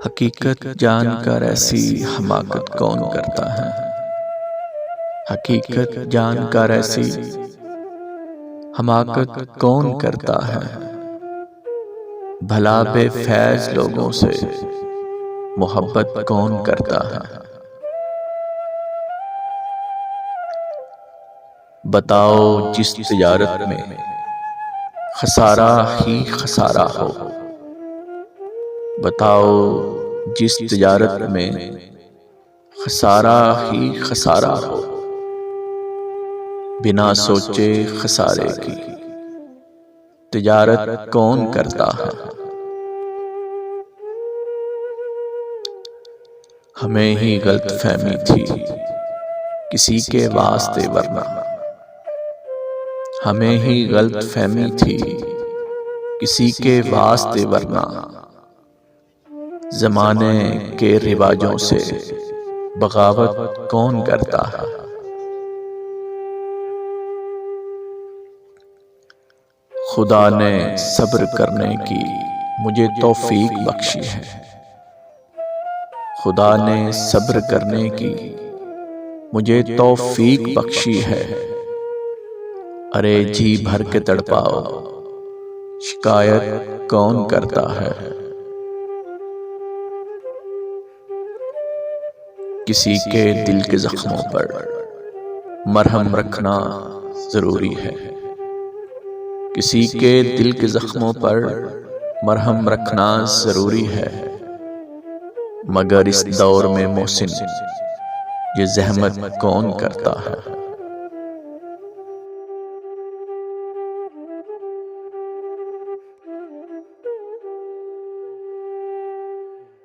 हकीकत जानकर ऐसी हमाकत कौन करता है। हकीकत जानकर ऐसी हमाकत कौन करता है। भला बेफैज लोगों से मोहब्बत कौन करता है। बताओ जिस तिजारत में खसारा ही खसारा हो। बताओ जिस तिजारत में खसारा ही खसारा हो। बिना सोचे खसारे की तिजारत कौन करता है। हमें ही गलतफहमी थी किसी के वास्ते वरना। हमें ही गलतफहमी थी किसी के वास्ते वरना। ज़माने के रिवाजों से बगावत कौन करता है। खुदा ने सब्र करने की मुझे तौफीक बख्शी है। खुदा ने सब्र करने की मुझे तौफीक बख्शी है। अरे जी भर के तड़पाओ शिकायत कौन करता है। किसी के दिल के जख्मों पर मरहम रखना जरूरी है। किसी के दिल के जख्मों पर मरहम रखना जरूरी है। मगर इस दौर में मोहसिन ये जहमत कौन करता है।